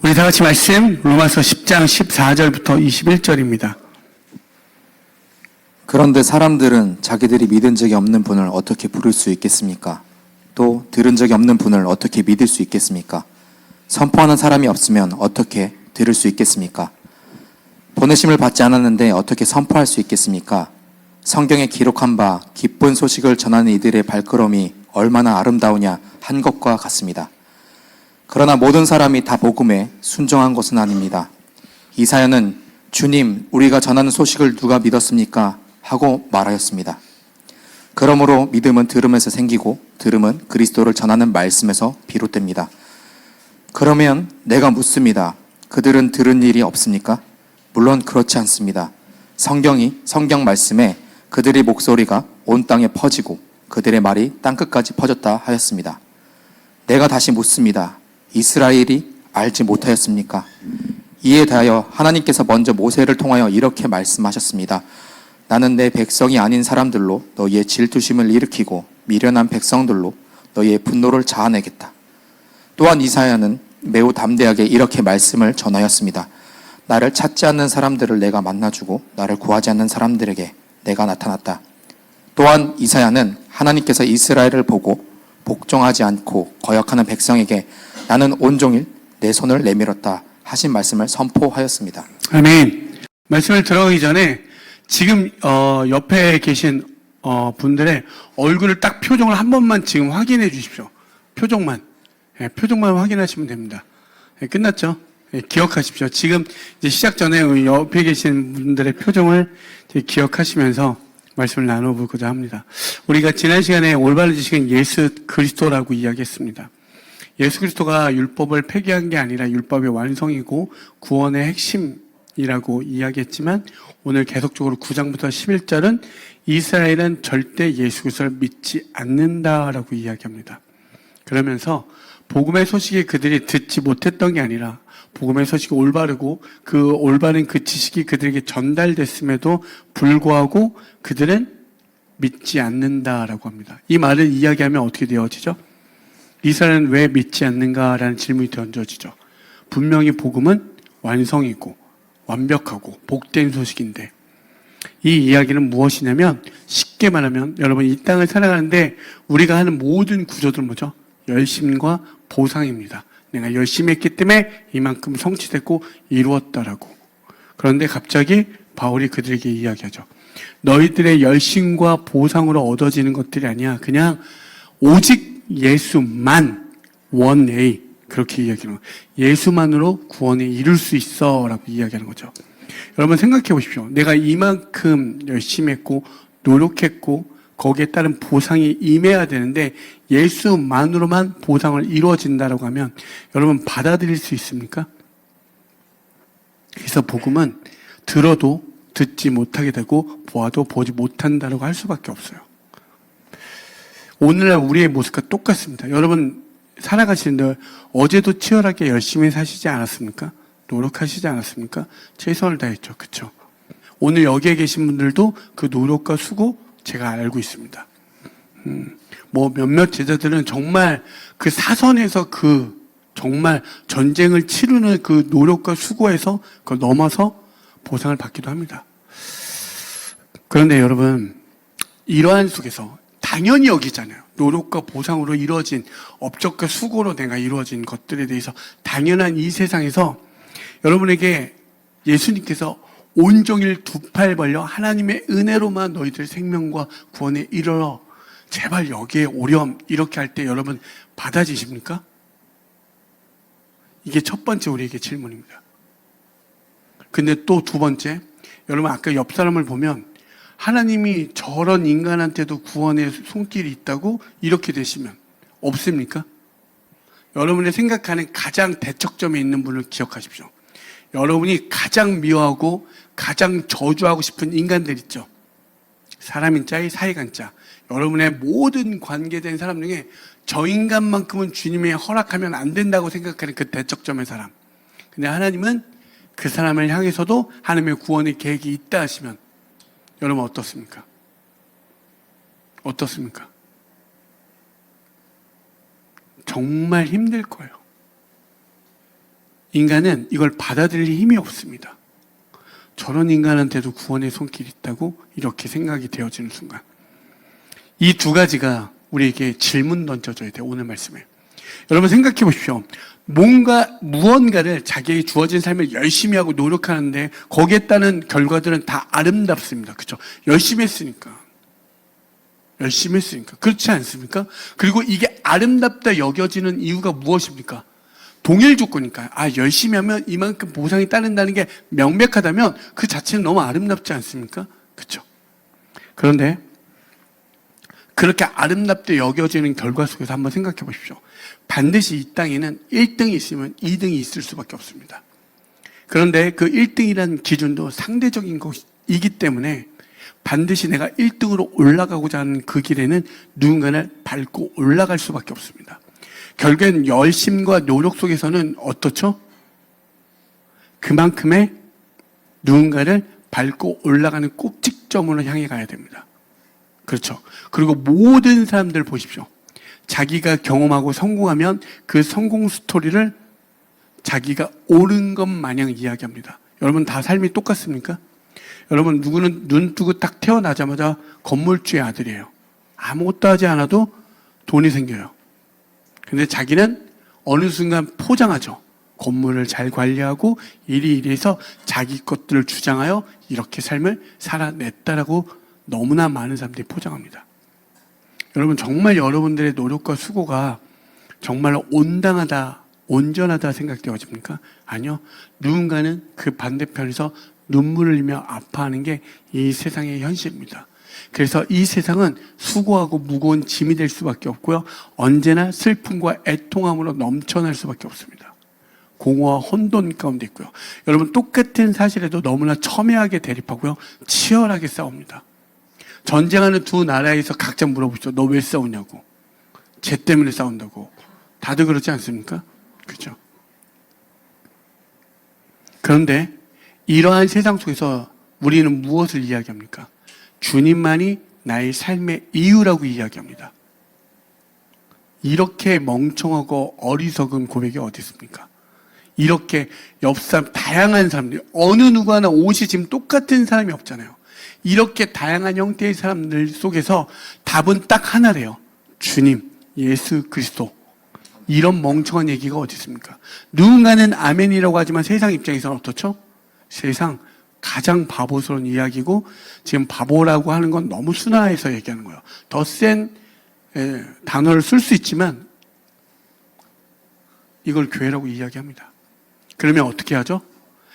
우리 다 같이 말씀 로마서 10장 14절부터 21절입니다. 그런데 사람들은 자기들이 믿은 적이 없는 분을 어떻게 부를 수 있겠습니까? 또 들은 적이 없는 분을 어떻게 믿을 수 있겠습니까? 선포하는 사람이 없으면 어떻게 들을 수 있겠습니까? 보내심을 받지 않았는데 어떻게 선포할 수 있겠습니까? 성경에 기록한 바 기쁜 소식을 전하는 이들의 발걸음이 얼마나 아름다우냐 한 것과 같습니다. 그러나 모든 사람이 다 복음에 순종한 것은 아닙니다. 이사야는 주님, 우리가 전하는 소식을 누가 믿었습니까? 하고 말하였습니다. 그러므로 믿음은 들음에서 생기고 들음은 그리스도를 전하는 말씀에서 비롯됩니다. 그러면 내가 묻습니다. 그들은 들은 일이 없습니까? 물론 그렇지 않습니다. 성경 말씀에 그들의 목소리가 온 땅에 퍼지고 그들의 말이 땅끝까지 퍼졌다 하였습니다. 내가 다시 묻습니다. 이스라엘이 알지 못하였습니까? 이에 대하여 하나님께서 먼저 모세를 통하여 이렇게 말씀하셨습니다. 나는 내 백성이 아닌 사람들로 너희의 질투심을 일으키고 미련한 백성들로 너희의 분노를 자아내겠다. 또한 이사야는 매우 담대하게 이렇게 말씀을 전하였습니다. 나를 찾지 않는 사람들을 내가 만나주고 나를 구하지 않는 사람들에게 내가 나타났다. 또한 이사야는 하나님께서 이스라엘을 보고 복종하지 않고 거역하는 백성에게 나는 온종일 내 손을 내밀었다 하신 말씀을 선포하였습니다. 아멘. 말씀을 들어가기 전에 지금 옆에 계신 분들의 얼굴을 딱 표정을 한 번만 지금 확인해 주십시오. 표정만. 표정만 확인하시면 됩니다. 끝났죠? 기억하십시오. 지금 이제 시작 전에 옆에 계신 분들의 표정을 기억하시면서 말씀을 나눠보고자 합니다. 우리가 지난 시간에 올바른 지식은 예수 그리스도라고 이야기했습니다. 예수 그리스도가 율법을 폐기한 게 아니라 율법의 완성이고 구원의 핵심이라고 이야기했지만 오늘 계속적으로 9장부터 11절은 이스라엘은 절대 예수 그리스도를 믿지 않는다라고 이야기합니다. 그러면서 복음의 소식이 그들이 듣지 못했던 게 아니라 복음의 소식이 올바르고 그 올바른 그 지식이 그들에게 전달됐음에도 불구하고 그들은 믿지 않는다라고 합니다. 이 말을 이야기하면 어떻게 되어지죠? 이스라엘은 왜 믿지 않는가라는 질문이 던져지죠. 분명히 복음은 완성이고 완벽하고 복된 소식인데 이 이야기는 무엇이냐면 쉽게 말하면 여러분 이 땅을 살아가는데 우리가 하는 모든 구조들은 뭐죠? 열심과 보상입니다. 내가 열심히 했기 때문에 이만큼 성취됐고 이루었다라고. 그런데 갑자기 바울이 그들에게 이야기하죠. 너희들의 열심과 보상으로 얻어지는 것들이 아니야. 그냥 오직 예수만 원A 그렇게 이야기하는 거예요. 예수만으로 구원에 이룰 수 있어 라고 이야기하는 거죠. 여러분 생각해 보십시오. 내가 이만큼 열심히 했고 노력했고 거기에 따른 보상이 임해야 되는데 예수만으로만 보상을 이루어진다라고 하면 여러분 받아들일 수 있습니까? 그래서 복음은 들어도 듣지 못하게 되고 보아도 보지 못한다라고 할 수밖에 없어요. 오늘날 우리의 모습과 똑같습니다. 여러분 살아가시는데 어제도 치열하게 열심히 사시지 않았습니까? 노력하시지 않았습니까? 최선을 다했죠. 그렇죠? 오늘 여기에 계신 분들도 그 노력과 수고 제가 알고 있습니다. 뭐 몇몇 제자들은 정말 그 사선에서 그 정말 전쟁을 치르는 그 노력과 수고에서 그걸 넘어서 보상을 받기도 합니다. 그런데 여러분 이러한 속에서 당연히 여기잖아요. 노력과 보상으로 이루어진 업적과 수고로 내가 이루어진 것들에 대해서 당연한 이 세상에서 여러분에게 예수님께서 온종일 두 팔 벌려 하나님의 은혜로만 너희들 생명과 구원에 이르러 제발 여기에 오렴 이렇게 할 때 여러분 받아지십니까? 이게 첫 번째 우리에게 질문입니다. 근데 또 두 번째 여러분 아까 옆 사람을 보면 하나님이 저런 인간한테도 구원의 손길이 있다고 이렇게 되시면 없습니까? 여러분이 생각하는 가장 대척점에 있는 분을 기억하십시오. 여러분이 가장 미워하고 가장 저주하고 싶은 인간들 있죠. 사람인자의 사이간자. 여러분의 모든 관계된 사람 중에 저 인간만큼은 주님이 허락하면 안 된다고 생각하는 그 대척점의 사람. 근데 하나님은 그 사람을 향해서도 하나님의 구원의 계획이 있다 하시면 여러분 어떻습니까? 어떻습니까? 정말 힘들 거예요. 인간은 이걸 받아들일 힘이 없습니다. 저런 인간한테도 구원의 손길이 있다고 이렇게 생각이 되어지는 순간, 이 두 가지가 우리에게 질문 던져줘야 돼요. 오늘 말씀에. 여러분 생각해 보십시오. 무언가를 자기에게 주어진 삶을 열심히 하고 노력하는데 거기에 따른 결과들은 다 아름답습니다. 그렇죠? 열심히 했으니까. 그렇지 않습니까? 그리고 이게 아름답다 여겨지는 이유가 무엇입니까? 동일 조건이니까. 열심히 하면 이만큼 보상이 따른다는 게 명백하다면 그 자체는 너무 아름답지 않습니까? 그렇죠? 그런데 그렇게 아름답게 여겨지는 결과 속에서 한번 생각해 보십시오. 반드시 이 땅에는 1등이 있으면 2등이 있을 수밖에 없습니다. 그런데 그 1등이라는 기준도 상대적인 것이기 때문에 반드시 내가 1등으로 올라가고자 하는 그 길에는 누군가를 밟고 올라갈 수밖에 없습니다. 결국엔 열심과 노력 속에서는 어떻죠? 그만큼의 누군가를 밟고 올라가는 꼭지점으로 향해 가야 됩니다. 그렇죠. 그리고 모든 사람들 보십시오. 자기가 경험하고 성공하면 그 성공 스토리를 자기가 옳은 것 마냥 이야기합니다. 여러분 다 삶이 똑같습니까? 여러분 누구는 눈 뜨고 딱 태어나자마자 건물주의 아들이에요. 아무것도 하지 않아도 돈이 생겨요. 근데 자기는 어느 순간 포장하죠. 건물을 잘 관리하고 이리해서 자기 것들을 주장하여 이렇게 삶을 살아냈다라고 너무나 많은 사람들이 포장합니다. 여러분 정말 여러분들의 노력과 수고가 정말 온당하다, 온전하다 생각되어집니까? 아니요. 누군가는 그 반대편에서 눈물을 흘리며 아파하는 게 이 세상의 현실입니다. 그래서 이 세상은 수고하고 무거운 짐이 될 수밖에 없고요. 언제나 슬픔과 애통함으로 넘쳐날 수밖에 없습니다. 공허와 혼돈 가운데 있고요. 여러분 똑같은 사실에도 너무나 첨예하게 대립하고요. 치열하게 싸웁니다. 전쟁하는 두 나라에서 각자 물어보죠. 너 왜 싸우냐고. 쟤 때문에 싸운다고. 다들 그렇지 않습니까? 그렇죠? 그런데 이러한 세상 속에서 우리는 무엇을 이야기합니까? 주님만이 나의 삶의 이유라고 이야기합니다. 이렇게 멍청하고 어리석은 고백이 어디 있습니까? 이렇게 옆사람 다양한 사람들이 어느 누구 하나 옷이 지금 똑같은 사람이 없잖아요. 이렇게 다양한 형태의 사람들 속에서 답은 딱 하나래요. 주님, 예수 그리스도. 이런 멍청한 얘기가 어디 있습니까? 누군가는 아멘이라고 하지만 세상 입장에서는 어떻죠? 세상 가장 바보스러운 이야기고 지금 바보라고 하는 건 너무 순화해서 얘기하는 거예요. 더 센 단어를 쓸 수 있지만 이걸 교회라고 이야기합니다. 그러면 어떻게 하죠?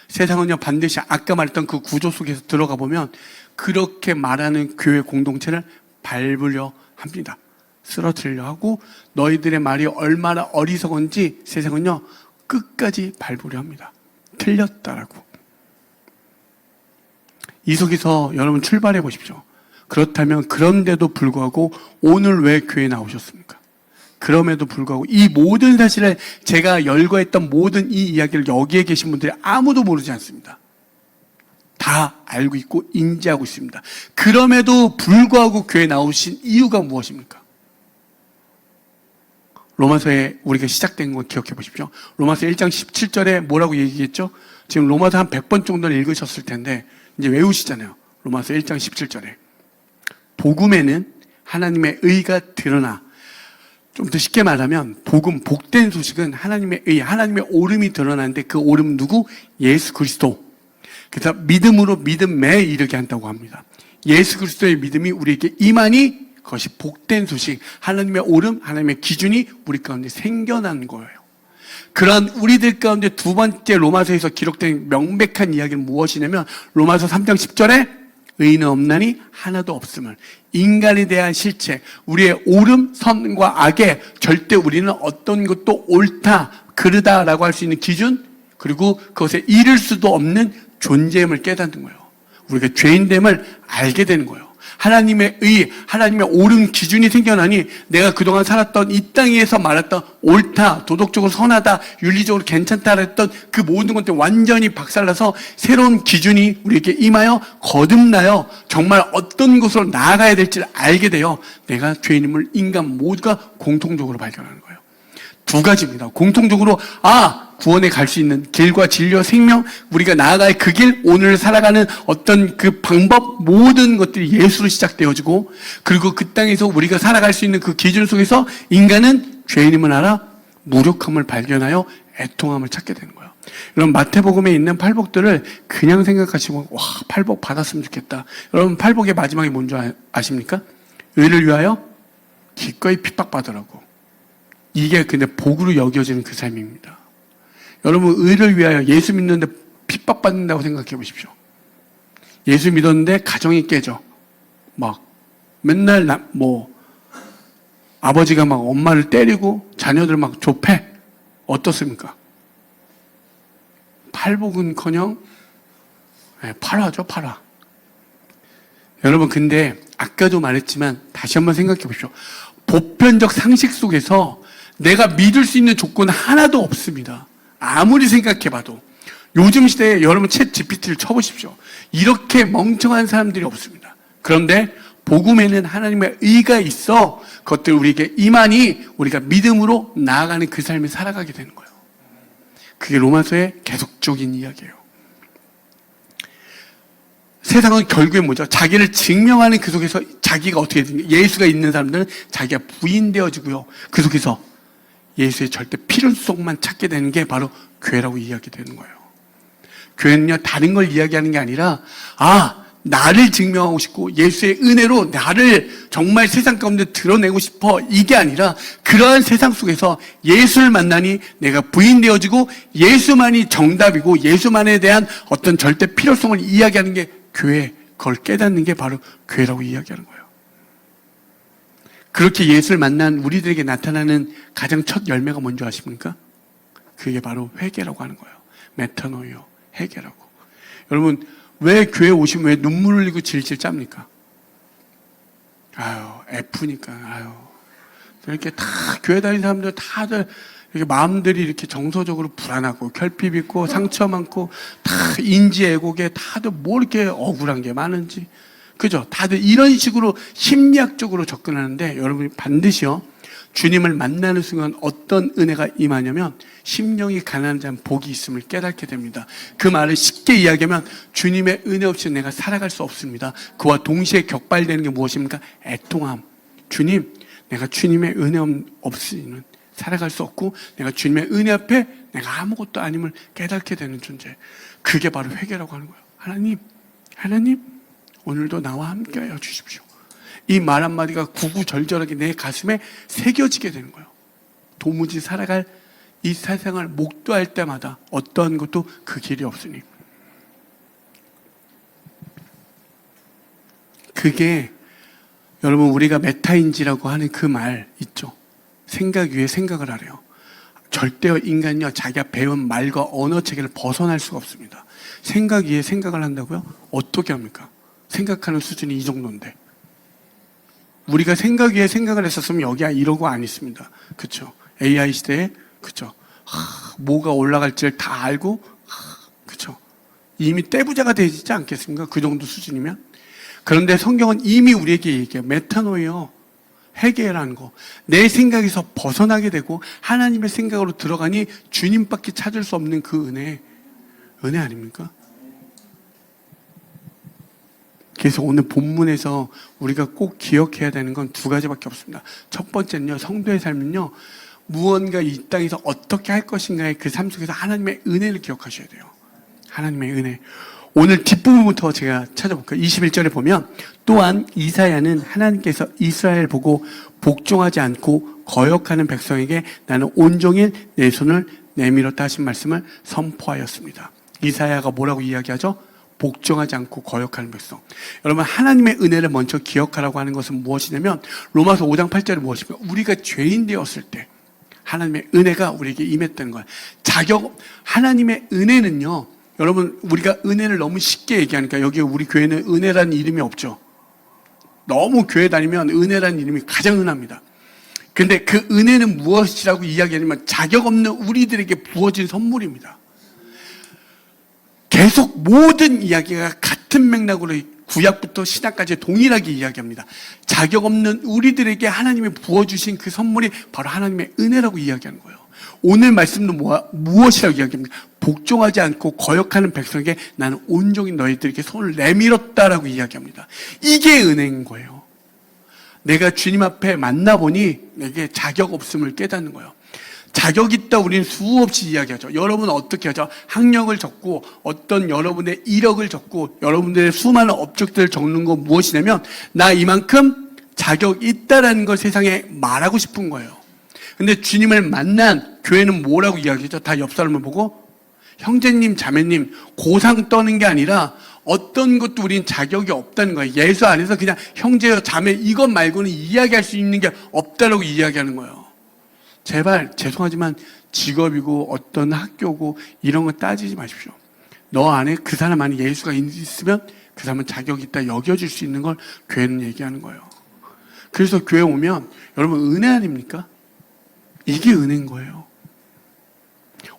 세상은요 반드시 아까 말했던 그 구조 속에서 들어가 보면 그렇게 말하는 교회 공동체를 밟으려 합니다. 쓰러뜨리려 하고 너희들의 말이 얼마나 어리석은지 세상은요 끝까지 밟으려 합니다. 틀렸다라고. 이 속에서 여러분 출발해 보십시오. 그렇다면 그런데도 불구하고 오늘 왜 교회에 나오셨습니까? 그럼에도 불구하고 이 모든 사실을 제가 열거했던 모든 이 이야기를 여기에 계신 분들이 아무도 모르지 않습니다. 다 알고 있고 인지하고 있습니다. 그럼에도 불구하고 교회에 나오신 이유가 무엇입니까? 로마서에 우리가 시작된 건 기억해 보십시오. 로마서 1장 17절에 뭐라고 얘기했죠? 지금 로마서 한 100번 정도는 읽으셨을 텐데 이제 외우시잖아요. 로마서 1장 17절에 복음에는 하나님의 의가 드러나, 좀 더 쉽게 말하면 복음, 복된 소식은 하나님의 의, 하나님의 오름이 드러나는데 그 오름은 누구? 예수 그리스도. 그래서 믿음으로 믿음에 이르게 한다고 합니다. 예수 그리스도의 믿음이 우리에게 임하니 그것이 복된 소식, 하나님의 오름, 하나님의 기준이 우리 가운데 생겨난 거예요. 그런 우리들 가운데 두 번째 로마서에서 기록된 명백한 이야기는 무엇이냐면 로마서 3장 10절에 의인은 없나니 하나도 없음을, 인간에 대한 실체, 우리의 옳음, 선과 악에 절대 우리는 어떤 것도 옳다, 그르다라고 할 수 있는 기준, 그리고 그것에 이를 수도 없는 존재임을 깨닫는 거예요. 우리가 죄인됨을 알게 되는 거예요. 하나님의 의, 하나님의 옳은 기준이 생겨나니 내가 그동안 살았던 이 땅에서 말했던 옳다, 도덕적으로 선하다, 윤리적으로 괜찮다 했던 그 모든 것들 완전히 박살나서 새로운 기준이 우리에게 임하여 거듭나요. 정말 어떤 곳으로 나아가야 될지를 알게 되어 내가 죄인임을 인간 모두가 공통적으로 발견하는 거예요. 두 가지입니다. 공통적으로 구원에 갈 수 있는 길과 진리와 생명, 우리가 나아갈 그 길, 오늘 살아가는 어떤 그 방법, 모든 것들이 예수로 시작되어지고, 그리고 그 땅에서 우리가 살아갈 수 있는 그 기준 속에서 인간은 죄인임을 알아 무력함을 발견하여 애통함을 찾게 되는 거예요. 여러분, 마태복음에 있는 팔복들을 그냥 생각하시고 와, 팔복 받았으면 좋겠다. 여러분, 팔복의 마지막이 뭔지 아십니까? 의를 위하여 기꺼이 핍박받으라고. 이게 근데 복으로 여겨지는 그 삶입니다. 여러분, 의를 위하여 예수 믿는데 핍박받는다고 생각해 보십시오. 예수 믿었는데 가정이 깨져. 막 맨날 아버지가 막 엄마를 때리고 자녀들 막 좁혀. 어떻습니까? 팔복은커녕 팔화죠, 팔화. 여러분, 근데 아까도 말했지만 다시 한번 생각해 보십시오. 보편적 상식 속에서 내가 믿을 수 있는 조건 하나도 없습니다. 아무리 생각해봐도. 요즘 시대에 여러분 챗 GPT를 쳐보십시오. 이렇게 멍청한 사람들이 없습니다. 그런데 복음에는 하나님의 의가 있어 그것들 우리에게 임하니 우리가 믿음으로 나아가는 그 삶을 살아가게 되는 거예요. 그게 로마서의 계속적인 이야기예요. 세상은 결국에 뭐죠? 자기를 증명하는 그 속에서 자기가 어떻게 되는가? 예수가 있는 사람들은 자기가 부인되어지고요. 그 속에서 예수의 절대 필요성만 찾게 되는 게 바로 교회라고 이야기되는 거예요. 교회는요, 다른 걸 이야기하는 게 아니라 나를 증명하고 싶고 예수의 은혜로 나를 정말 세상 가운데 드러내고 싶어, 이게 아니라 그러한 세상 속에서 예수를 만나니 내가 부인되어지고 예수만이 정답이고 예수만에 대한 어떤 절대 필요성을 이야기하는 게 교회, 그걸 깨닫는 게 바로 교회라고 이야기하는 거예요. 그렇게 예수를 만난 우리들에게 나타나는 가장 첫 열매가 뭔지 아십니까? 그게 바로 회개라고 하는 거예요. 메타노이어, 회개라고. 여러분, 왜 교회 오시면 왜 눈물 흘리고 질질 짭니까? F니까, 이렇게 다, 교회 다니는 사람들 다들 이렇게 마음들이 이렇게 정서적으로 불안하고, 결핍 있고, 상처 많고, 다 인지 애곡에 다들 뭐 이렇게 억울한 게 많은지. 그죠? 다들 이런 식으로 심리학적으로 접근하는데, 여러분이 반드시요, 주님을 만나는 순간 어떤 은혜가 임하냐면 심령이 가난한 자는 복이 있음을 깨닫게 됩니다. 그 말을 쉽게 이야기하면 주님의 은혜 없이 내가 살아갈 수 없습니다. 그와 동시에 격발되는 게 무엇입니까? 애통함. 주님, 내가 주님의 은혜 없이는 살아갈 수 없고 내가 주님의 은혜 앞에 내가 아무것도 아님을 깨닫게 되는 존재. 그게 바로 회개라고 하는 거예요. 하나님, 오늘도 나와 함께하여 주십시오. 이 말 한마디가 구구절절하게 내 가슴에 새겨지게 되는 거예요. 도무지 살아갈 이 세상을 목도할 때마다 어떠한 것도 그 길이 없으니. 그게 여러분 우리가 메타인지라고 하는 그 말 있죠. 생각 위에 생각을 하래요. 절대로 인간은요, 자기가 배운 말과 언어 체계를 벗어날 수가 없습니다. 생각 위에 생각을 한다고요? 어떻게 합니까? 생각하는 수준이 이 정도인데. 우리가 생각 위에 생각을 했었으면 여기 이러고 안 있습니다. 그쵸? AI 시대에, 그쵸? 뭐가 올라갈지를 다 알고, 그쵸? 이미 떼부자가 되지 않겠습니까? 그 정도 수준이면? 그런데 성경은 이미 우리에게 얘기해요. 메타노이어, 회개라는 거. 내 생각에서 벗어나게 되고 하나님의 생각으로 들어가니 주님밖에 찾을 수 없는 그 은혜 아닙니까? 그래서 오늘 본문에서 우리가 꼭 기억해야 되는 건 두 가지밖에 없습니다. 첫 번째는요, 성도의 삶은요, 무언가 이 땅에서 어떻게 할 것인가의 그 삶 속에서 하나님의 은혜를 기억하셔야 돼요. 하나님의 은혜. 오늘 뒷부분부터 제가 찾아볼까요? 21절에 보면, 또한 이사야는 하나님께서 이스라엘 보고 복종하지 않고 거역하는 백성에게 나는 온종일 내 손을 내밀었다 하신 말씀을 선포하였습니다. 이사야가 뭐라고 이야기하죠? 복종하지 않고 거역하는 백성. 여러분, 하나님의 은혜를 먼저 기억하라고 하는 것은 무엇이냐면 로마서 5장 8절에 무엇입니까? 우리가 죄인 되었을 때 하나님의 은혜가 우리에게 임했다는 거예요. 하나님의 은혜는요, 여러분, 우리가 은혜를 너무 쉽게 얘기하니까 여기 우리 교회는 은혜라는 이름이 없죠. 너무 교회 다니면 은혜라는 이름이 가장 흔합니다. 근데 그 은혜는 무엇이라고 이야기하냐면 자격 없는 우리들에게 부어진 선물입니다. 계속 모든 이야기가 같은 맥락으로 구약부터 신약까지 동일하게 이야기합니다. 자격 없는 우리들에게 하나님이 부어주신 그 선물이 바로 하나님의 은혜라고 이야기하는 거예요. 오늘 말씀도 무엇이라고 이야기합니까? 복종하지 않고 거역하는 백성에게 나는 온종일 너희들에게 손을 내밀었다라고 이야기합니다. 이게 은혜인 거예요. 내가 주님 앞에 만나보니 내게 자격 없음을 깨닫는 거예요. 자격 있다 우리는 수없이 이야기하죠. 여러분은 어떻게 하죠? 학력을 적고 어떤 여러분의 이력을 적고 여러분들의 수많은 업적들을 적는 건 무엇이냐면 나 이만큼 자격 있다라는 걸 세상에 말하고 싶은 거예요. 근데 주님을 만난 교회는 뭐라고 이야기하죠? 다 옆 사람을 보고 형제님, 자매님 고상 떠는 게 아니라 어떤 것도 우린 자격이 없다는 거예요. 예수 안에서 그냥 형제요, 자매 이것 말고는 이야기할 수 있는 게 없다라고 이야기하는 거예요. 제발 죄송하지만 직업이고 어떤 학교고 이런 거 따지지 마십시오. 너 안에 그 사람 안에 예수가 있으면 그 사람은 자격이 있다 여겨질 수 있는 걸 교회는 얘기하는 거예요. 그래서 교회 오면 여러분 은혜 아닙니까? 이게 은혜인 거예요.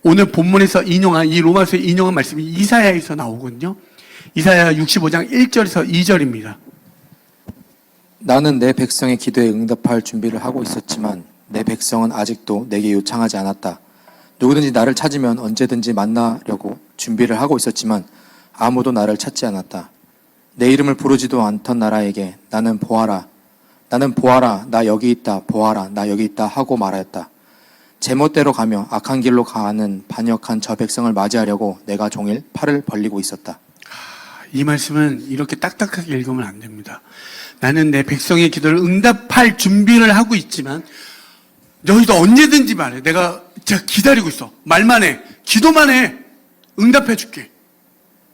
오늘 본문에서 인용한 이 로마서에 인용한 말씀이 이사야에서 나오거든요. 이사야 65장 1절에서 2절입니다. 나는 내 백성의 기도에 응답할 준비를 하고 있었지만 내 백성은 아직도 내게 요청하지 않았다. 누구든지 나를 찾으면 언제든지 만나려고 준비를 하고 있었지만 아무도 나를 찾지 않았다. 내 이름을 부르지도 않던 나라에게 나는 보아라, 나 여기 있다, 보아라, 나 여기 있다 하고 말하였다. 제멋대로 가며 악한 길로 가는 반역한 저 백성을 맞이하려고 내가 종일 팔을 벌리고 있었다. 이 말씀은 이렇게 딱딱하게 읽으면 안 됩니다. 나는 내 백성의 기도를 응답할 준비를 하고 있지만 너희도 언제든지 말해. 내가 기다리고 있어. 말만 해. 기도만 해. 응답해 줄게.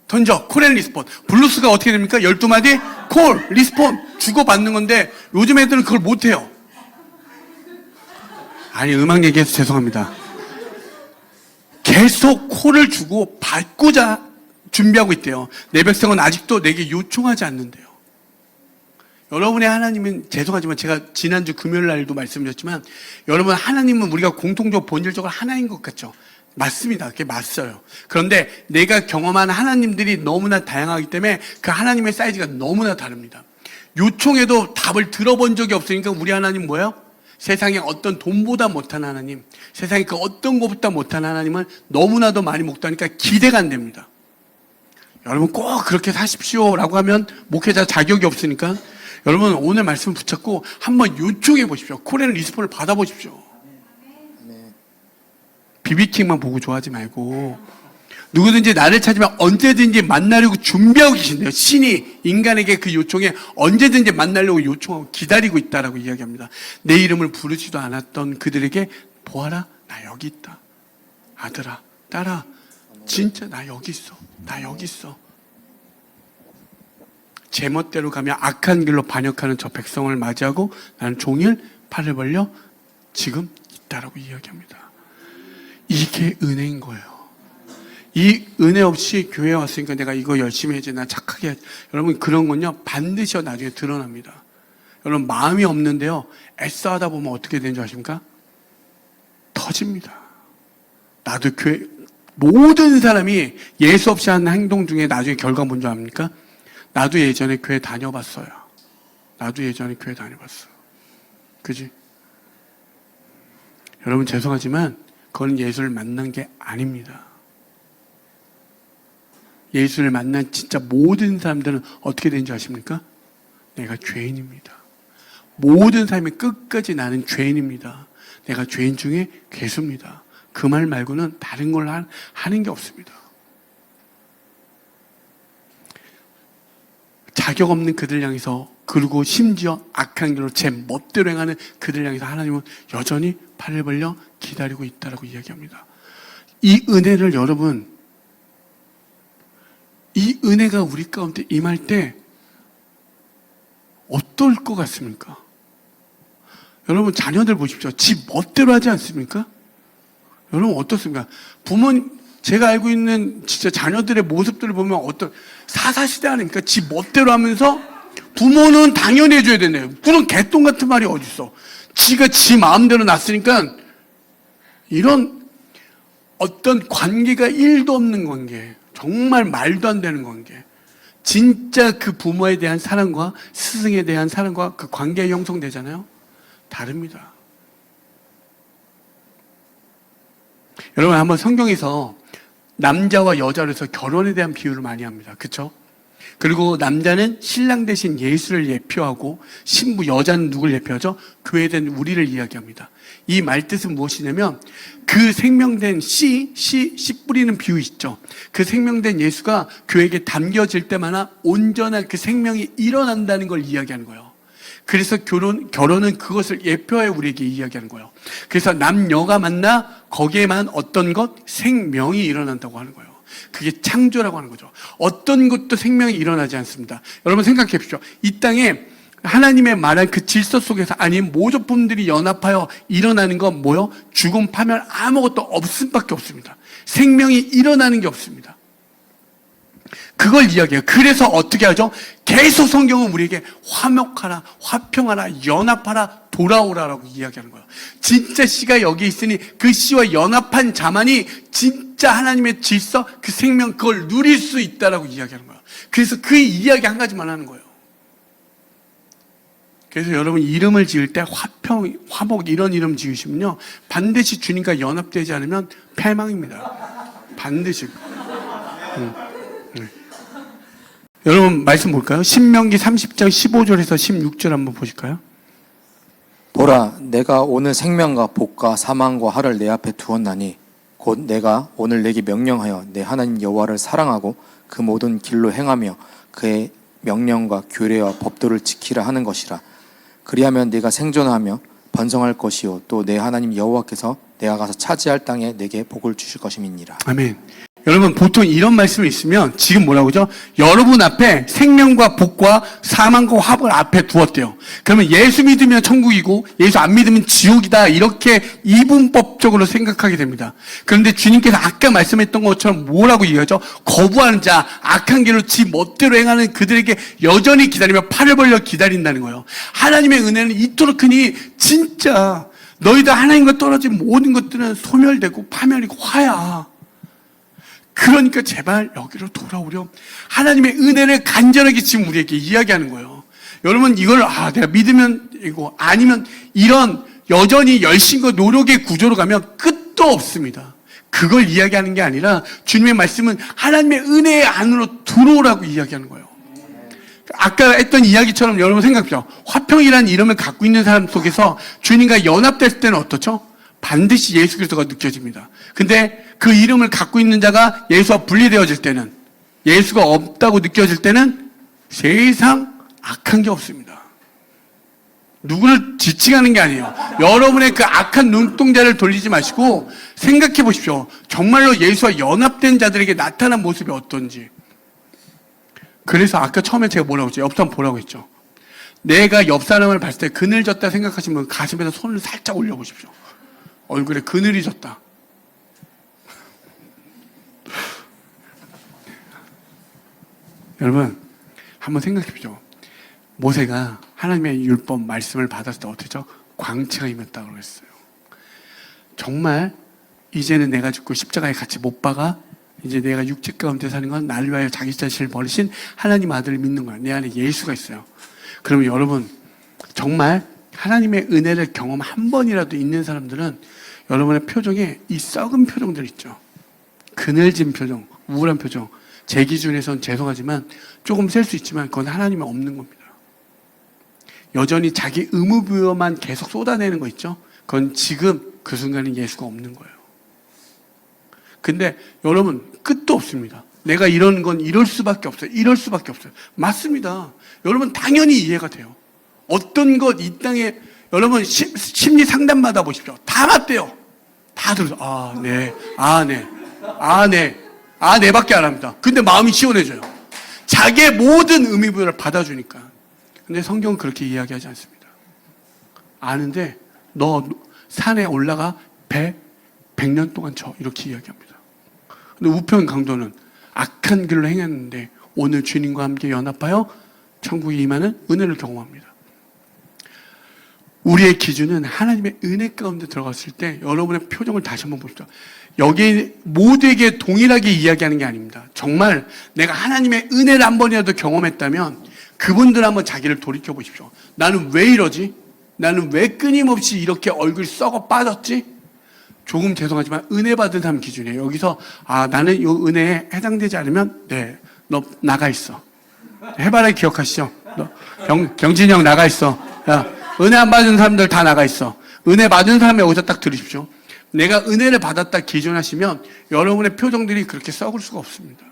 던져. 콜 앤 리스폰. 블루스가 어떻게 됩니까? 12마디 콜, 리스폰. 주고받는 건데 요즘 애들은 그걸 못해요. 아니 음악 얘기해서 죄송합니다. 계속 콜을 주고 받고자 준비하고 있대요. 내 백성은 아직도 내게 요청하지 않는데요. 여러분의 하나님은 죄송하지만 제가 지난주 금요일 날도 말씀드렸지만 여러분 하나님은 우리가 공통적으로 본질적으로 하나인 것 같죠. 맞습니다. 그게 맞어요. 그런데 내가 경험한 하나님들이 너무나 다양하기 때문에 그 하나님의 사이즈가 너무나 다릅니다. 요청해도 답을 들어본 적이 없으니까 우리 하나님 뭐예요? 세상에 어떤 돈보다 못한 하나님, 세상에 그 어떤 것보다 못한 하나님은 너무나도 많이 목도하니까 기대가 안 됩니다. 여러분 꼭 그렇게 사십시오라고 하면 목회자 자격이 없으니까 여러분 오늘 말씀 붙잡고 한번 요청해 보십시오. 콜앤 리스폰을 받아보십시오. 비비킹만 보고 좋아하지 말고 누구든지 나를 찾으면 언제든지 만나려고 준비하고 계신대요. 신이 인간에게 그 요청에 언제든지 만나려고 요청하고 기다리고 있다라고 이야기합니다. 내 이름을 부르지도 않았던 그들에게 보아라, 나 여기 있다. 아들아, 딸아, 진짜 나 여기 있어. 나 여기 있어. 제멋대로 가며 악한 길로 반역하는 저 백성을 맞이하고 나는 종일 팔을 벌려 지금 있다라고 이야기합니다. 이게 은혜인 거예요. 이 은혜 없이 교회에 왔으니까 내가 이거 열심히 해야지, 나 착하게 해야지. 여러분 그런 건요 반드시 나중에 드러납니다. 여러분 마음이 없는데요 애써 하다 보면 어떻게 되는 줄 아십니까? 터집니다. 나도 교회 모든 사람이 예수 없이 하는 행동 중에 나중에 결과 뭔지 압니까? 나도 예전에 교회 다녀봤어요. 나도 예전에 교회 다녀봤어요. 그지? 여러분 죄송하지만 그건 예수를 만난 게 아닙니다. 예수를 만난 진짜 모든 사람들은 어떻게 되는지 아십니까? 내가 죄인입니다. 모든 사람이 끝까지 나는 죄인입니다. 내가 죄인 중에 괴수입니다. 그 말 말고는 다른 걸 하는 게 없습니다. 자격 없는 그들 향해서 그리고 심지어 악한 길로 제 멋대로 행하는 그들 향해서 하나님은 여전히 팔을 벌려 기다리고 있다라고 이야기합니다. 이 은혜를 여러분, 이 은혜가 우리 가운데 임할 때 어떨 것 같습니까? 여러분 자녀들 보십시오. 지 멋대로 하지 않습니까? 여러분 어떻습니까? 부모님, 제가 알고 있는 진짜 자녀들의 모습들을 보면 어떤 사사시대 아닙니까? 지 멋대로 하면서 부모는 당연히 해줘야 되네요. 그런 개똥 같은 말이 어딨어. 지가 지 마음대로 났으니까 이런 어떤 관계가 1도 없는 관계, 정말 말도 안 되는 관계, 진짜 그 부모에 대한 사랑과 스승에 대한 사랑과 그 관계가 형성되잖아요. 다릅니다. 여러분 한번 성경에서 남자와 여자로 해서 결혼에 대한 비유를 많이 합니다. 그렇죠? 그리고 남자는 신랑 대신 예수를 예표하고 신부 여자는 누굴 예표하죠? 교회에 대한 우리를 이야기합니다. 이 말뜻은 무엇이냐면 그 생명된 씨 뿌리는 비유 있죠. 그 생명된 예수가 교회에게 담겨질 때마다 온전한 그 생명이 일어난다는 걸 이야기하는 거예요. 그래서 결혼은 그것을 예표하여 우리에게 이야기하는 거예요. 그래서 남녀가 만나 거기에만 어떤 것? 생명이 일어난다고 하는 거예요. 그게 창조라고 하는 거죠. 어떤 것도 생명이 일어나지 않습니다. 여러분 생각해 보십시오. 이 땅에 하나님의 말한 그 질서 속에서 아닌 모조품들이 연합하여 일어나는 건 뭐요? 죽음, 파멸 아무것도 없음 밖에 없습니다. 생명이 일어나는 게 없습니다. 그걸 이야기해요. 그래서 어떻게 하죠? 계속 성경은 우리에게 화목하라, 화평하라, 연합하라, 돌아오라라고 이야기하는 거예요. 진짜 씨가 여기 있으니 그 씨와 연합한 자만이 진짜 하나님의 질서, 그 생명, 그걸 누릴 수 있다라고 이야기하는 거예요. 그래서 그 이야기 한 가지만 하는 거예요. 그래서 여러분 이름을 지을 때 화평, 화목 이런 이름 지으시면요. 반드시 주님과 연합되지 않으면 패망입니다. 반드시. 여러분 말씀 볼까요? 신명기 30장 15절에서 16절 한번 보실까요? 보라, 내가 오늘 생명과 복과 사망과 화를 내 앞에 두었나니 곧 내가 오늘 내게 명령하여 내 하나님 여호와를 사랑하고 그 모든 길로 행하며 그의 명령과 규례와 법도를 지키라 하는 것이라. 그리하면 네가 생존하며 번성할 것이요 또 내 하나님 여호와께서 내가 가서 차지할 땅에 내게 복을 주실 것임이니라. 아멘. 여러분 보통 이런 말씀이 있으면 지금 뭐라고 하죠? 여러분 앞에 생명과 복과 사망과 화를 앞에 두었대요. 그러면 예수 믿으면 천국이고 예수 안 믿으면 지옥이다 이렇게 이분법적으로 생각하게 됩니다. 그런데 주님께서 아까 말씀했던 것처럼 뭐라고 얘기하죠? 거부하는 자, 악한 길로 지 멋대로 행하는 그들에게 여전히 기다리며 팔을 벌려 기다린다는 거예요. 하나님의 은혜는 이토록 크니 진짜 너희들 하나님과 떨어진 모든 것들은 소멸되고 파멸이고 화야. 그러니까 제발 여기로 돌아오렴. 하나님의 은혜를 간절하게 지금 우리에게 이야기하는 거예요. 여러분 이걸 내가 믿으면 이거 아니면 이런 여전히 열심과 노력의 구조로 가면 끝도 없습니다. 그걸 이야기하는 게 아니라 주님의 말씀은 하나님의 은혜의 안으로 들어오라고 이야기하는 거예요. 아까 했던 이야기처럼 여러분 생각해보세요. 화평이라는 이름을 갖고 있는 사람 속에서 주님과 연합됐을 때는 어떻죠? 반드시 예수 그리스도가 느껴집니다. 근데 그 이름을 갖고 있는 자가 예수와 분리되어질 때는, 예수가 없다고 느껴질 때는 세상 악한 게 없습니다. 누구를 지칭하는 게 아니에요. 여러분의 그 악한 눈동자를 돌리지 마시고 생각해 보십시오. 정말로 예수와 연합된 자들에게 나타난 모습이 어떤지. 그래서 아까 처음에 제가 뭐라고 했죠? 옆 사람 보라고 했죠. 내가 옆 사람을 봤을 때 그늘졌다 생각하시면 가슴에서 손을 살짝 올려보십시오. 얼굴에 그늘이 졌다. 여러분 한번 생각해 보죠. 모세가 하나님의 율법 말씀을 받았을 때 어떻죠? 광채가 임했다고 그랬어요. 정말 이제는 내가 죽고 십자가에 같이 못 박아 이제 내가 육체 가운데 사는 건 나를 위하여 자기 자신을 버리신 하나님 아들을 믿는 거야. 내 안에 예수가 있어요. 그러면 여러분 정말 하나님의 은혜를 경험 한 번이라도 있는 사람들은 여러분의 표정에 이 썩은 표정들 있죠. 그늘진 표정, 우울한 표정. 제 기준에선 죄송하지만 조금 셀 수 있지만 그건 하나님은 없는 겁니다. 여전히 자기 의무부여만 계속 쏟아내는 거 있죠. 그건 지금 그 순간에 예수가 없는 거예요. 근데 여러분 끝도 없습니다. 내가 이런 건 이럴 수밖에 없어요. 이럴 수밖에 없어요. 맞습니다. 여러분 당연히 이해가 돼요. 어떤 것 이 땅에 여러분 심리 상담 받아 보십시오. 다 맞대요. 다 들어서 네밖에 안 합니다. 근데 마음이 시원해져요. 자기의 모든 의미부여를 받아주니까. 근데 성경은 그렇게 이야기하지 않습니다. 아는데 너 산에 올라가 100년 동안 이렇게 이야기합니다. 근데 우편 강도는 악한 길로 행했는데 오늘 주님과 함께 연합하여 천국에 임하는 은혜를 경험합니다. 우리의 기준은 하나님의 은혜 가운데 들어갔을 때 여러분의 표정을 다시 한번 보십시오. 여기 모두에게 동일하게 이야기하는 게 아닙니다. 정말 내가 하나님의 은혜를 한 번이라도 경험했다면 그분들 한번 자기를 돌이켜 보십시오. 나는 왜 이러지? 나는 왜 끊임없이 이렇게 얼굴 썩어 빠졌지? 조금 죄송하지만 은혜 받은 사람 기준이에요. 여기서 나는 이 은혜에 해당되지 않으면 너 나가 있어. 해바라기 기억하시죠? 경진이 형 나가 있어. 야, 은혜 안 받은 사람들 다 나가 있어. 은혜 받은 사람이 여기서 딱 들으십시오. 내가 은혜를 받았다 기준하시면 여러분의 표정들이 그렇게 썩을 수가 없습니다.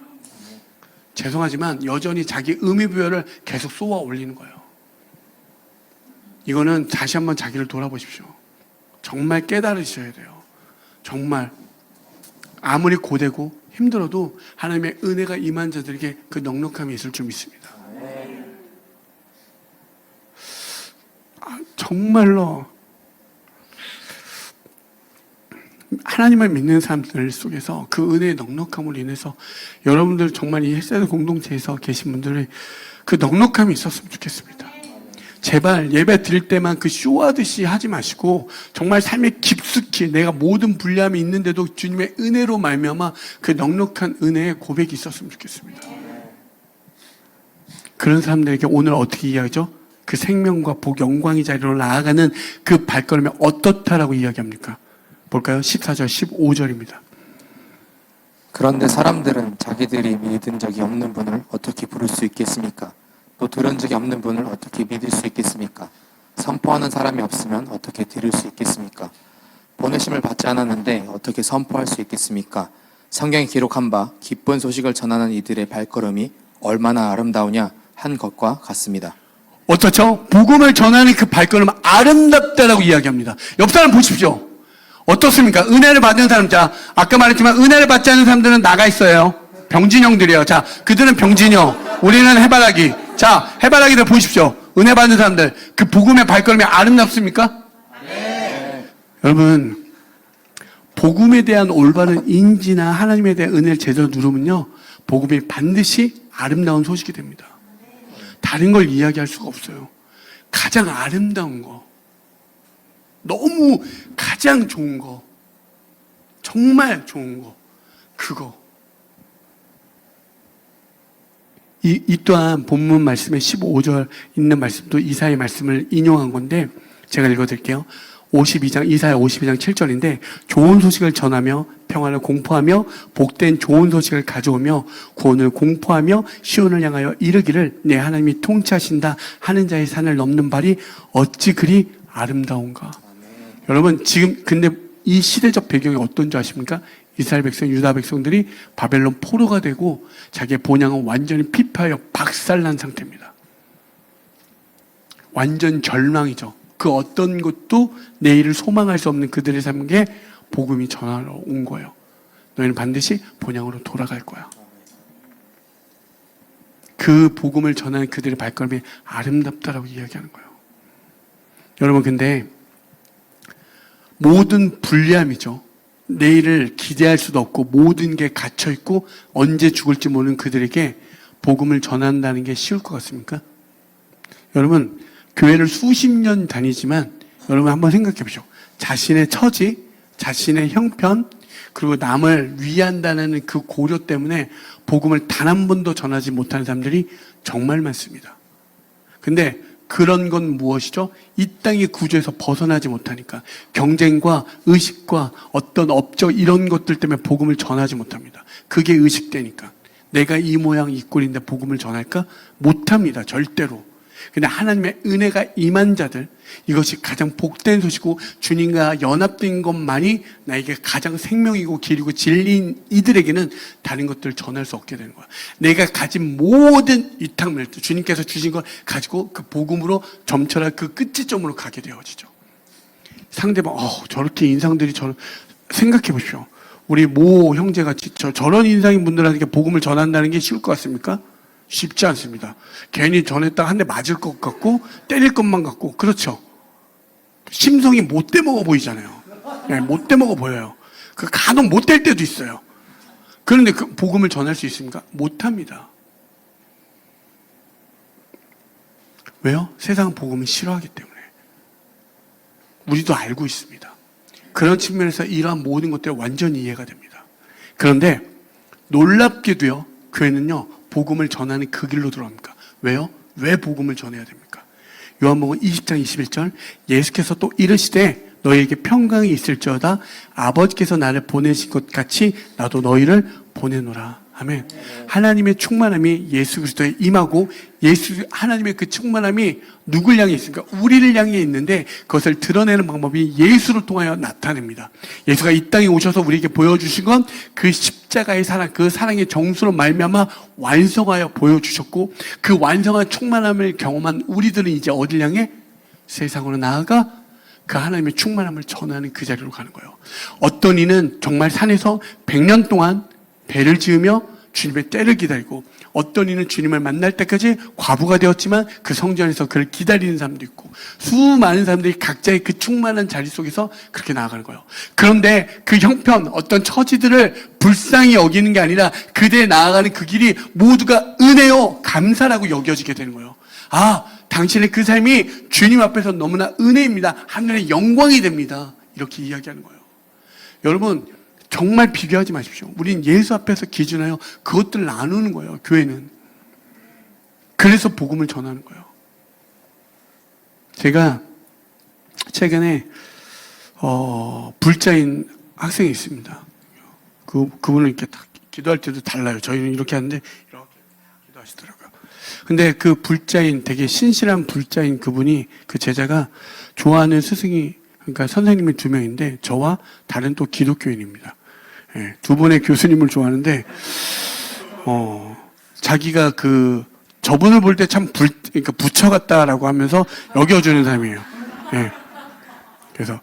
죄송하지만 여전히 자기 의미부여를 계속 쏘아 올리는 거예요. 이거는 다시 한번 자기를 돌아보십시오. 정말 깨달으셔야 돼요. 정말 아무리 고되고 힘들어도 하나님의 은혜가 임한 자들에게 그 넉넉함이 있을 줄 믿습니다. 정말로 하나님을 믿는 사람들 속에서 그 은혜의 넉넉함으로 인해서 여러분들 정말 이 헬스장 공동체에서 계신 분들의 그 넉넉함이 있었으면 좋겠습니다. 제발 예배 드릴 때만 그 쇼하듯이 하지 마시고 정말 삶에 깊숙이 내가 모든 불리함이 있는데도 주님의 은혜로 말미암아 그 넉넉한 은혜의 고백이 있었으면 좋겠습니다. 그런 사람들에게 오늘 어떻게 이야기하죠? 그 생명과 복, 영광의 자리로 나아가는 그 발걸음이 어떻다라고 이야기합니까? 볼까요? 14절, 15절입니다. 그런데 사람들은 자기들이 믿은 적이 없는 분을 어떻게 부를 수 있겠습니까? 또 들은 적이 없는 분을 어떻게 믿을 수 있겠습니까? 선포하는 사람이 없으면 어떻게 들을 수 있겠습니까? 보내심을 받지 않았는데 어떻게 선포할 수 있겠습니까? 성경에 기록한 바 기쁜 소식을 전하는 이들의 발걸음이 얼마나 아름다우냐 한 것과 같습니다. 어떻죠? 복음을 전하는 그 발걸음 아름답다라고 이야기합니다. 옆 사람 보십시오. 어떻습니까? 은혜를 받는 사람, 자, 아까 말했지만 은혜를 받지 않는 사람들은 나가 있어요. 병진형들이에요. 자, 그들은 병진형, 우리는 해바라기. 자, 해바라기들 보십시오. 은혜 받는 사람들, 그 복음의 발걸음이 아름답습니까? 네. 여러분, 복음에 대한 올바른 인지나 하나님에 대한 은혜를 제대로 누르면요, 복음이 반드시 아름다운 소식이 됩니다. 다른 걸 이야기할 수가 없어요. 가장 아름다운 거, 너무 가장 좋은 거, 정말 좋은 거, 그거. 이 또한 본문 말씀의 15절 있는 말씀도 이사야의 말씀을 인용한 건데 제가 읽어드릴게요. 52장, 이사야 52장 7절인데 좋은 소식을 전하며 평화를 공포하며 복된 좋은 소식을 가져오며 구원을 공포하며 시온을 향하여 이르기를 내 하나님이 통치하신다 하는 자의 산을 넘는 발이 어찌 그리 아름다운가. 여러분 지금 근데 이 시대적 배경이 어떤 줄 아십니까? 이스라엘 백성, 유다 백성들이 바벨론 포로가 되고 자기의 본향은 완전히 피폐하여 박살난 상태입니다. 완전 절망이죠. 그 어떤 것도 내일을 소망할 수 없는 그들의 삶에 복음이 전하러 온 거예요. 너희는 반드시 본향으로 돌아갈 거야. 그 복음을 전하는 그들의 발걸음이 아름답다라고 이야기하는 거예요. 여러분 근데 모든 불리함이죠. 내일을 기대할 수도 없고 모든 게 갇혀있고 언제 죽을지 모르는 그들에게 복음을 전한다는 게 쉬울 것 같습니까? 여러분 교회를 수십 년 다니지만 여러분 한번 생각해 보십시오. 자신의 처지, 자신의 형편 그리고 남을 위한다는 그 고려 때문에 복음을 단 한 번도 전하지 못하는 사람들이 정말 많습니다. 근데 그런 건 무엇이죠? 이 땅의 구조에서 벗어나지 못하니까 경쟁과 의식과 어떤 업적 이런 것들 때문에 복음을 전하지 못합니다. 그게 의식되니까 내가 이 모양 이 꼴인데 복음을 전할까? 못합니다. 절대로. 근데 하나님의 은혜가 임한 자들 이것이 가장 복된 소식이고 주님과 연합된 것만이 나에게 가장 생명이고 길이고 진리인 이들에게는 다른 것들을 전할 수 없게 되는 거야. 내가 가진 모든 위탁물 주님께서 주신 걸 가지고 그 복음으로 점철할 그 끝지점으로 가게 되어지죠. 상대방 저렇게 인상들이 생각해 보십시오. 우리 모 형제같이 저런 인상인 분들한테 복음을 전한다는 게 쉬울 것 같습니까? 쉽지 않습니다. 괜히 전했다가 한 대 맞을 것 같고 때릴 것만 같고 그렇죠. 심성이 못돼 먹어 보이잖아요. 네, 못돼 먹어 보여요. 그 간혹 못될 때도 있어요. 그런데 그 복음을 전할 수 있습니까? 못합니다. 왜요? 세상은 복음을 싫어하기 때문에. 우리도 알고 있습니다. 그런 측면에서 이러한 모든 것들이 완전히 이해가 됩니다. 그런데 놀랍게도요, 교회는요, 복음을 전하는 그 길로 들어갑니까? 왜요? 왜 복음을 전해야 됩니까? 요한복음 20장 21절, 예수께서 또 이르시되 너희에게 평강이 있을지어다 아버지께서 나를 보내신 것 같이 나도 너희를 보내노라. 아멘. 하나님의 충만함이 예수 그리스도에 임하고 하나님의 그 충만함이 누굴 향해 있습니까? 우리를 향해 있는데 그것을 드러내는 방법이 예수를 통하여 나타냅니다. 예수가 이 땅에 오셔서 우리에게 보여주신 건 그 십자가의 사랑, 그 사랑의 정수로 말미암아 완성하여 보여주셨고 그 완성한 충만함을 경험한 우리들은 이제 어딜 향해? 세상으로 나아가 그 하나님의 충만함을 전하는 그 자리로 가는 거예요. 어떤 이는 정말 산에서 100년 동안 배를 지으며 주님의 때를 기다리고 어떤 이는 주님을 만날 때까지 과부가 되었지만 그 성전에서 그를 기다리는 사람도 있고 수많은 사람들이 각자의 그 충만한 자리 속에서 그렇게 나아가는 거예요. 그런데 그 형편 어떤 처지들을 불쌍히 여기는 게 아니라 그대에 나아가는 그 길이 모두가 은혜요 감사라고 여겨지게 되는 거예요. 아, 당신의 그 삶이 주님 앞에서 너무나 은혜입니다. 하늘의 영광이 됩니다. 이렇게 이야기하는 거예요. 여러분 정말 비교하지 마십시오. 우린 예수 앞에서 기준하여 그것들을 나누는 거예요. 교회는. 그래서 복음을 전하는 거예요. 제가 최근에 불자인 학생이 있습니다. 그분은 이렇게 딱 기도할 때도 달라요. 저희는 이렇게 하는데 이렇게 기도하시더라고요. 근데 그 불자인 되게 신실한 불자인 그분이 그 제자가 좋아하는 스승이 그러니까 선생님이 2명인데 저와 다른 또 기독교인입니다. 예, 2분의 교수님을 좋아하는데 자기가 저분을 볼 때 참 그러니까 부처 같다라고 하면서 여겨주는 사람이에요. 예. 그래서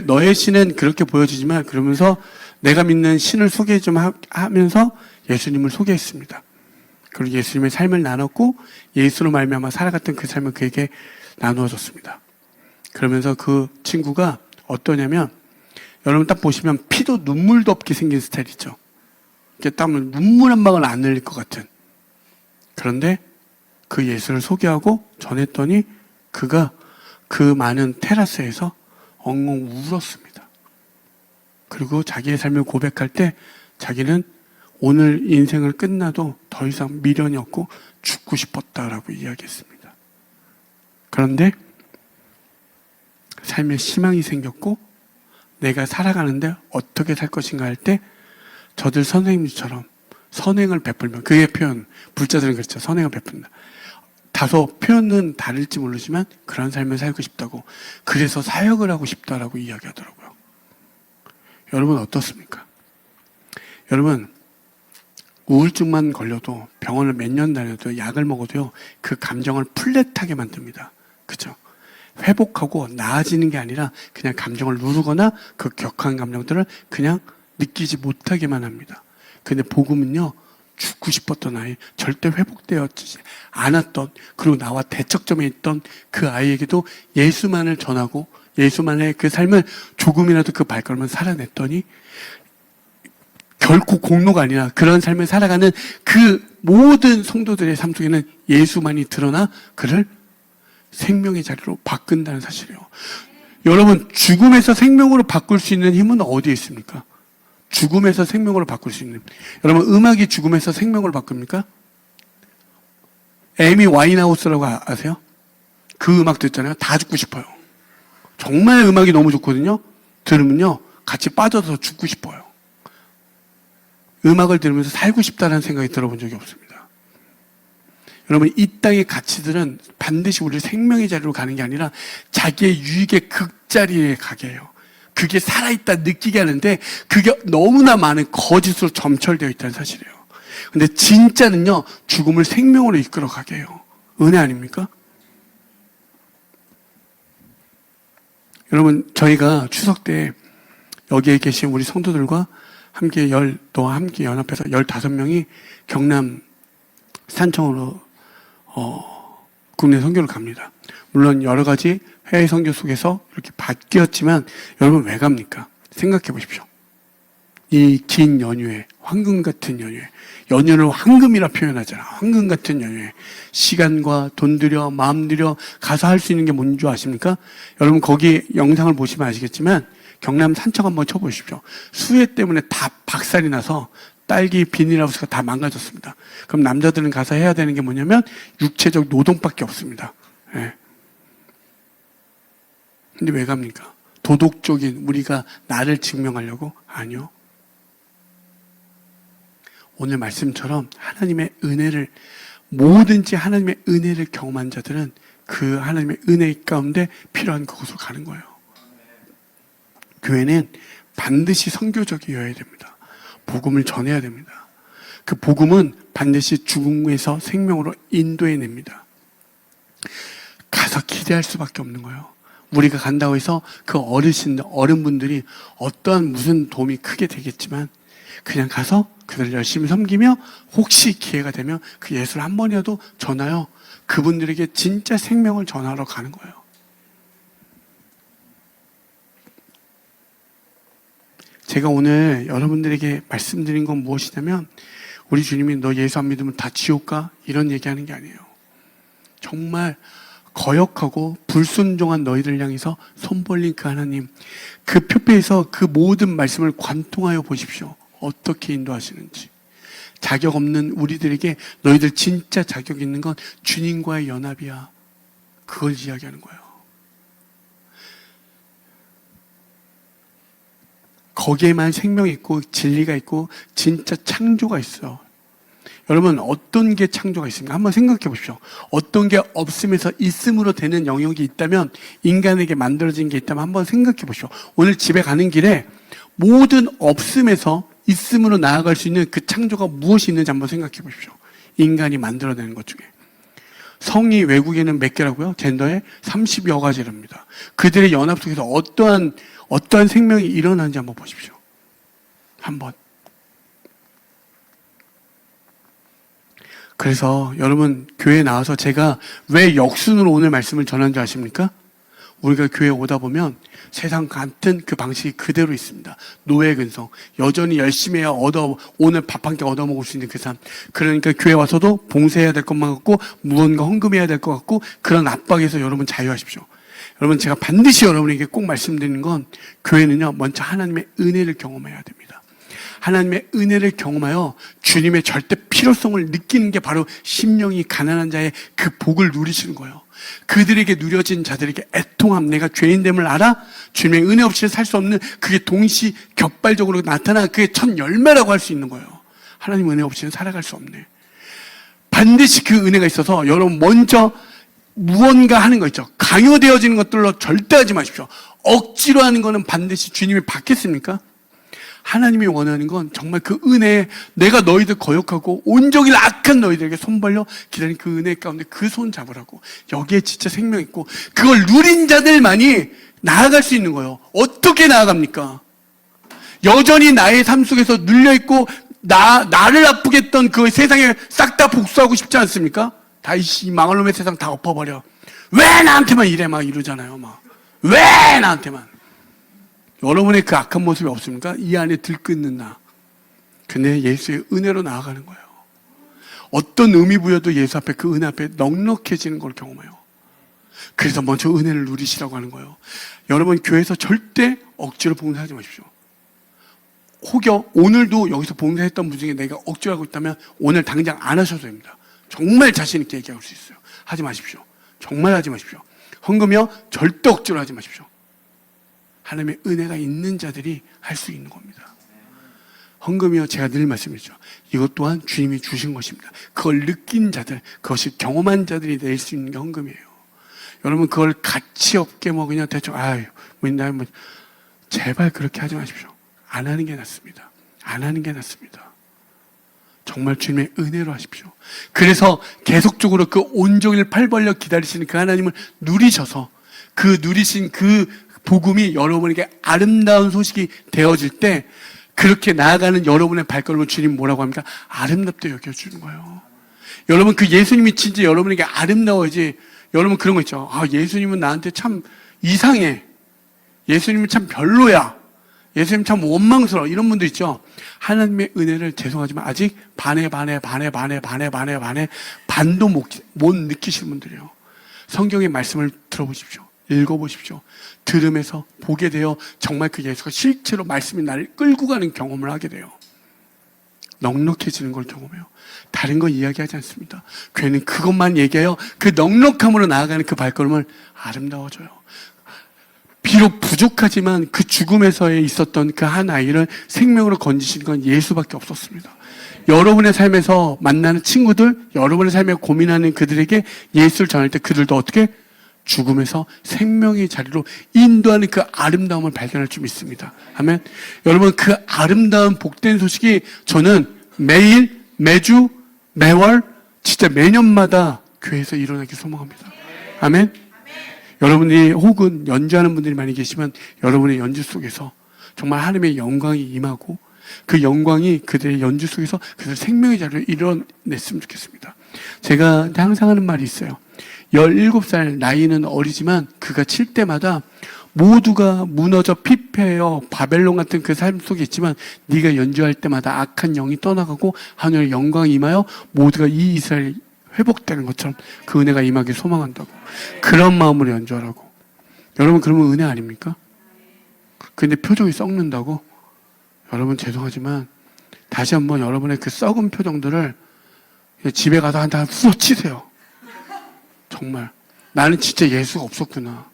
너의 신은 그렇게 보여지지만 그러면서 내가 믿는 신을 소개 좀 하면서 예수님을 소개했습니다. 그리고 예수님의 삶을 나눴고 예수로 말미암아 살아갔던 그 삶을 그에게 나누어줬습니다. 그러면서 그 친구가 어떠냐면 여러분 딱 보시면 피도 눈물도 없게 생긴 스타일이죠. 이렇게 땀을 눈물 한 방울 안 흘릴 것 같은. 그런데 그 예수를 소개하고 전했더니 그가 그 많은 테라스에서 엉엉 울었습니다. 그리고 자기의 삶을 고백할 때 자기는 오늘 인생을 끝나도 더 이상 미련이 없고 죽고 싶었다라고 이야기했습니다. 그런데 삶에 희망이 생겼고 내가 살아가는데 어떻게 살 것인가 할 때 저들 선생님처럼 선행을 베풀면 그의 표현, 불자들은 그렇죠. 선행을 베푼다. 다소 표현은 다를지 모르지만 그런 삶을 살고 싶다고 그래서 사역을 하고 싶다라고 이야기하더라고요. 여러분 어떻습니까? 여러분 우울증만 걸려도 병원을 몇 년 다녀도 약을 먹어도요 그 감정을 플랫하게 만듭니다. 그렇죠? 회복하고 나아지는 게 아니라 그냥 감정을 누르거나 그 격한 감정들을 그냥 느끼지 못하게만 합니다. 근데 복음은요 죽고 싶었던 아이, 절대 회복되었지 않았던 그리고 나와 대척점에 있던 그 아이에게도 예수만을 전하고 예수만의 그 삶을 조금이라도 그 발걸음을 살아냈더니 결코 공로가 아니라 그런 삶을 살아가는 그 모든 성도들의 삶 속에는 예수만이 드러나 그를 생명의 자리로 바꾼다는 사실이에요. 여러분 죽음에서 생명으로 바꿀 수 있는 힘은 어디에 있습니까? 죽음에서 생명으로 바꿀 수 있는 여러분 음악이 죽음에서 생명으로 바꿉니까? 에미 와인하우스라고 아세요? 그 음악 듣잖아요. 다 죽고 싶어요. 정말 음악이 너무 좋거든요. 들으면요 같이 빠져서 죽고 싶어요. 음악을 들으면서 살고 싶다는 생각이 들어본 적이 없습니다. 여러분 이 땅의 가치들은 반드시 우리 생명의 자리로 가는 게 아니라 자기의 유익의 극자리에 가게 해요. 그게 살아있다 느끼게 하는데 그게 너무나 많은 거짓으로 점철되어 있다는 사실이에요. 근데 진짜는요 죽음을 생명으로 이끌어 가게 해요. 은혜 아닙니까? 여러분 저희가 추석 때 여기에 계신 우리 성도들과 함께 연합해서 15명이 경남 산청으로 국내 선교를 갑니다. 물론 여러 가지 해외 선교 속에서 이렇게 바뀌었지만 여러분 왜 갑니까? 생각해 보십시오. 이 긴 연휴에, 황금 같은 연휴에, 연휴를 황금이라 표현하잖아. 황금 같은 연휴에 시간과 돈 들여 마음 들여 가서 할 수 있는 게 뭔 줄 아십니까? 여러분 거기 영상을 보시면 아시겠지만 경남 산청 한번 쳐보십시오. 수해 때문에 다 박살이 나서 딸기 비닐하우스가 다 망가졌습니다. 그럼 남자들은 가서 해야 되는 게 뭐냐면 육체적 노동밖에 없습니다. 예. 근데 왜 갑니까? 도덕적인 우리가 나를 증명하려고? 아니요. 오늘 말씀처럼 하나님의 은혜를 뭐든지 하나님의 은혜를 경험한 자들은 그 하나님의 은혜 가운데 필요한 그곳으로 가는 거예요. 교회는 반드시 선교적이어야 됩니다. 복음을 전해야 됩니다. 그 복음은 반드시 죽음에서 생명으로 인도해냅니다. 가서 기대할 수밖에 없는 거예요. 우리가 간다고 해서 그 어른분들이 어떠한 무슨 도움이 크게 되겠지만 그냥 가서 그들을 열심히 섬기며 혹시 기회가 되면 그 예수를 한 번이라도 전하여 그분들에게 진짜 생명을 전하러 가는 거예요. 제가 오늘 여러분들에게 말씀드린 건 무엇이냐면 우리 주님이 너 예수 안 믿으면 다 지옥 가? 이런 얘기하는 게 아니에요. 정말 거역하고 불순종한 너희들 향해서 손 벌린 그 하나님, 그 표폐에서 그 모든 말씀을 관통하여 보십시오. 어떻게 인도하시는지. 자격 없는 우리들에게 너희들 진짜 자격 있는 건 주님과의 연합이야. 그걸 이야기하는 거예요. 거기에만 생명이 있고 진리가 있고 진짜 창조가 있어요. 여러분 어떤 게 창조가 있습니까? 한번 생각해 보십시오. 어떤 게 없음에서 있음으로 되는 영역이 있다면 인간에게 만들어진 게 있다면 한번 생각해 보십시오. 오늘 집에 가는 길에 모든 없음에서 있음으로 나아갈 수 있는 그 창조가 무엇이 있는지 한번 생각해 보십시오. 인간이 만들어내는 것 중에. 성이 외국에는 몇 개라고요? 젠더에 30여 가지랍니다. 그들의 연합 속에서 어떠한 생명이 일어나는지 한번 보십시오. 한번. 그래서 여러분 교회에 나와서 제가 왜 역순으로 오늘 말씀을 전한 줄 아십니까? 우리가 교회에 오다 보면 세상 같은 그 방식이 그대로 있습니다. 노예 근성. 여전히 열심히 해야 오늘 밥 한 끼 얻어 먹을 수 있는 그 삶. 그러니까 교회 와서도 봉사해야 될 것만 같고 무언가 헌금해야 될 것 같고 그런 압박에서 여러분 자유하십시오. 여러분 제가 반드시 여러분에게 꼭 말씀드리는 건 교회는요 먼저 하나님의 은혜를 경험해야 됩니다. 하나님의 은혜를 경험하여 주님의 절대 필요성을 느끼는 게 바로 심령이 가난한 자의 그 복을 누리시는 거예요. 그들에게 누려진 자들에게 애통함, 내가 죄인됨을 알아? 주님의 은혜 없이는 살 수 없는 그게 동시 격발적으로 나타나 그게 첫 열매라고 할 수 있는 거예요. 하나님 은혜 없이는 살아갈 수 없네. 반드시 그 은혜가 있어서 여러분 먼저 무언가 하는 거 있죠. 강요되어지는 것들로 절대 하지 마십시오. 억지로 하는 거는 반드시 주님이 받겠습니까? 하나님이 원하는 건 정말 그 은혜에 내가 너희들 거역하고 온종일 악한 너희들에게 손 벌려 기다린 그 은혜 가운데 그 손 잡으라고. 여기에 진짜 생명 있고 그걸 누린 자들만이 나아갈 수 있는 거예요. 어떻게 나아갑니까? 여전히 나의 삶 속에서 눌려있고 나를 아프게 했던 그 세상에 싹 다 복수하고 싶지 않습니까? 다 이 망할 놈의 세상 다 엎어버려. 왜 나한테만 이래? 막 이러잖아요. 막. 왜 나한테만? 여러분의 그 악한 모습이 없습니까? 이 안에 들끓는 나. 근데 예수의 은혜로 나아가는 거예요. 어떤 의미 부여도 예수 앞에 그 은혜 앞에 넉넉해지는 걸 경험해요. 그래서 먼저 은혜를 누리시라고 하는 거예요. 여러분 교회에서 절대 억지로 봉사하지 마십시오. 혹여 오늘도 여기서 봉사했던 분 중에 내가 억지로 하고 있다면 오늘 당장 안 하셔도 됩니다. 정말 자신 있게 얘기할 수 있어요. 하지 마십시오. 정말 하지 마십시오. 헌금이요? 절대 억지로 하지 마십시오. 하나님의 은혜가 있는 자들이 할 수 있는 겁니다. 헌금이요, 제가 늘 말씀드리죠. 이것 또한 주님이 주신 것입니다. 그걸 느낀 자들, 그것이 경험한 자들이 낼 수 있는 게 헌금이에요. 여러분 그걸 가치 없게 뭐 그냥 대충 제발 그렇게 하지 마십시오. 안 하는 게 낫습니다. 안 하는 게 낫습니다. 정말 주님의 은혜로 하십시오. 그래서 계속적으로 그 온종일 팔 벌려 기다리시는 그 하나님을 누리셔서 그 누리신 그 복음이 여러분에게 아름다운 소식이 되어질 때 그렇게 나아가는 여러분의 발걸음을 주님 뭐라고 합니까? 아름답게 여겨주는 거예요. 여러분 그 예수님이 진짜 여러분에게 아름다워야지. 여러분 그런 거 있죠. 아 예수님은 나한테 참 이상해. 예수님은 참 별로야. 예수님 참 원망스러워. 이런 분들 있죠. 하나님의 은혜를 죄송하지만 아직 반도 못 느끼시는 분들이에요. 성경의 말씀을 들어보십시오. 읽어보십시오. 들으면서 보게 되어 정말 그 예수가 실제로 말씀이 나를 끌고 가는 경험을 하게 돼요. 넉넉해지는 걸 경험해요. 다른 거 이야기하지 않습니다. 괜히 그것만 얘기해요. 그 넉넉함으로 나아가는 그 발걸음을 아름다워져요. 비록 부족하지만 그 죽음에서에 있었던 그 한 아이를 생명으로 건지신 건 예수밖에 없었습니다. 여러분의 삶에서 만나는 친구들, 여러분의 삶에 고민하는 그들에게 예수를 전할 때 그들도 어떻게? 죽음에서 생명의 자리로 인도하는 그 아름다움을 발견할 줄 믿습니다. 아멘. 여러분, 그 아름다운 복된 소식이 저는 매일, 매주, 매월, 진짜 매년마다 교회에서 일어나기 소망합니다. 아멘. 여러분이 혹은 연주하는 분들이 많이 계시면 여러분의 연주 속에서 정말 하나님의 영광이 임하고 그 영광이 그들의 연주 속에서 그들 생명의 자리를 이뤄냈으면 좋겠습니다. 제가 항상 하는 말이 있어요. 17살 나이는 어리지만 그가 칠 때마다 모두가 무너져 피폐해요. 바벨론 같은 그 삶 속에 있지만 네가 연주할 때마다 악한 영이 떠나가고 하늘의 영광이 임하여 모두가 이 이스라엘이 회복되는 것처럼 그 은혜가 임하길 소망한다고. 그런 마음으로 연주하라고. 여러분, 그러면 은혜 아닙니까? 근데 표정이 썩는다고? 여러분, 죄송하지만 다시 한번 여러분의 그 썩은 표정들을 집에 가서 한번 후려치세요. 정말 나는 진짜 예수가 없었구나.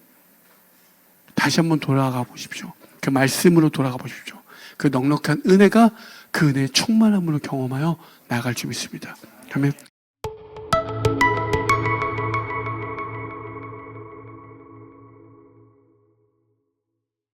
다시 한번 돌아가 보십시오. 그 말씀으로 돌아가 보십시오. 그 넉넉한 은혜가 그 은혜의 충만함으로 경험하여 나아갈 줄 믿습니다. 아멘.